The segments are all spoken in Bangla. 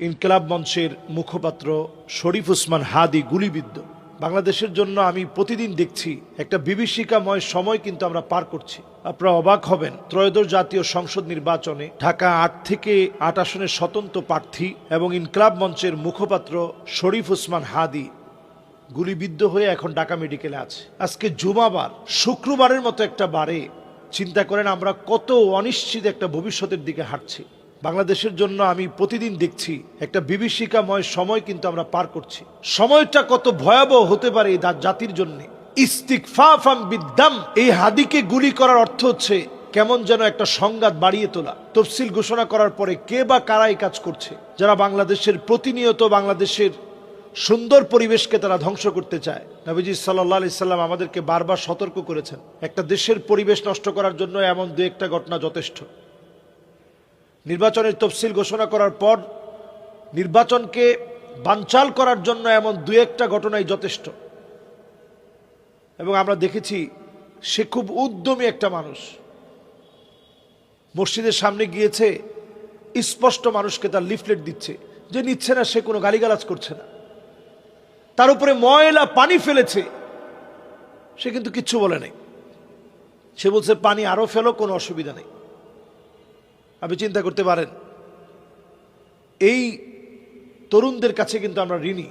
ইনকিলাব মঞ্চের মুখপাত্র শরীফ ওসমান হাদি গুলিবিদ্ধ। বাংলাদেশের জন্য আমি প্রতিদিন দেখছি একটা বিভীষিকাময় সময় কিন্তু আমরা পার করছি। আপনারা অবাক হবেন, ত্রয়োদশ জাতীয় সংসদ নির্বাচনে ঢাকা ৮ থেকে ৮ আসনের স্বতন্ত্র প্রার্থী এবং ইনকিলাব মঞ্চের মুখপাত্র শরীফ ওসমান হাদি গুলিবিদ্ধ হয়ে এখন ঢাকা মেডিকেলে আছে। আজকে জুমাবার, শুক্রবারের মতো একটা বারে চিন্তা করেন আমরা কত অনিশ্চিত একটা ভবিষ্যতের দিকে হাঁটছি। বাংলাদেশের জন্য আমি প্রতিদিন দেখছি একটা বিভীষিকাময় সময় কিন্তু আমরা পার করছি। সময়টা কত ভয়াবহ হতে পারে এই জাতির জন্য। ইস্তিগফাফাম বিদ্দাম, এই হাদিকে গুলি করার অর্থ হচ্ছে কেমন যেন একটা সংঘাত বাড়িয়ে তোলা। তফসিল ঘোষণা করার পরে কে বা কারা এই কাজ করছে, যারা বাংলাদেশের প্রতিনিয়ত বাংলাদেশের সুন্দর পরিবেশকে তারা ধ্বংস করতে চায়। নবীজি সাল্লাল্লাহু আলাইহি সাল্লাম আমাদেরকে বারবার সতর্ক করেছেন, একটা দেশের পরিবেশ নষ্ট করার জন্য এমন দু একটা ঘটনা যথেষ্ট। নির্বাচনের তফসিল ঘোষণা করার পর নির্বাচনকে বানচাল করার জন্য এমন দু একটা ঘটনাই যথেষ্ট। এবং আমরা দেখেছি সে খুব উদ্যমী একটা মানুষ, মসজিদের সামনে গিয়েছে, স্পষ্ট মানুষকে তার লিফলেট দিচ্ছে, যে নিচ্ছে না সে কোনো গালিগালাজ করছে না, তার উপরে ময়লা পানি ফেলেছে, সে কিন্তু কিচ্ছু বলে নাই। সে বলছে পানি আরো ফেলো, কোনো অসুবিধা নেই। আপনি চিন্তা করতে পারেন, এই তরুণদের কাছে কিন্তু আমরা ঋণী।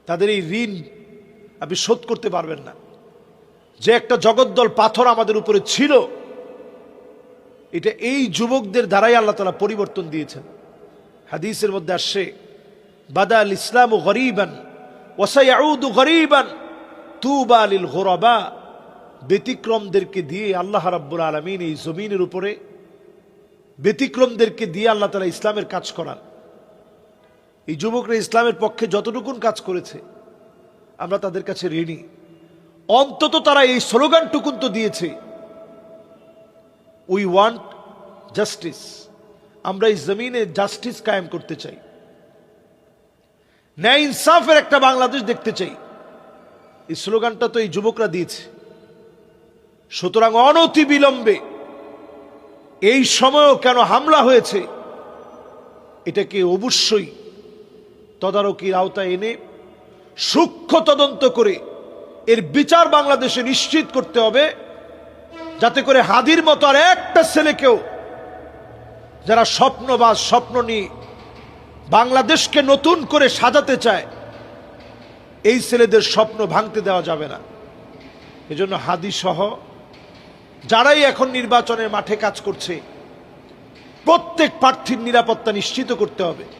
তাদের এই ঋণ আপনি শোধ করতে পারবেন না। যে একটা জগদ্দল পাথর আমাদের উপরে ছিল, এটা এই যুবকদের দ্বারাই আল্লাহ তাআলা পরিবর্তন দিয়েছেন। হাদিসের মধ্যে আসছে, বাদা আল ইসলামু গরীবান ওয়া সায়াউদু গরীবান তুবা লিল গুরাবা। ব্যতিক্রমদেরকে দিয়ে আল্লাহ রাব্বুল আলামিন এই জমিনের উপরে ব্যতিক্রমদেরকে দিয়ে আল্লাহ তাআলা ইসলামের কাজ করান। এই যুবকরা ইসলামের পক্ষে যতটুকুন কাজ করেছে আমরা তাদের কাছে ঋণী। অন্তত তারা এই স্লোগানটুকুন তো দিয়েছে, উই ওয়ান্ট জাস্টিস, আমরা এই জমিনে জাস্টিস কায়েম করতে চাই, ন্যায় ইনসাফের একটা বাংলাদেশ দেখতে চাই। এই স্লোগানটা তো এই যুবকরা দিয়েছে। সুতরাং অনতি বিলম্বে এই সময়ও কেন হামলা হয়েছে, এটাকে অবশ্যই তদারকির আওতায় এনে সূক্ষ্ম তদন্ত করে এর বিচার বাংলাদেশে নিশ্চিত করতে হবে, যাতে করে হাদির মতো আর একটা ছেলেকেও, যারা স্বপ্নবাজ, স্বপ্ন নিয়ে বাংলাদেশকে নতুন করে সাজাতে চায়, এই ছেলেদের স্বপ্ন ভাঙতে দেওয়া যাবে না। এজন্য হাদি সহ যারাই এখন নির্বাচনের মাঠে কাজ করছে, প্রত্যেক প্রার্থীর নিরাপত্তা নিশ্চিত করতে হবে।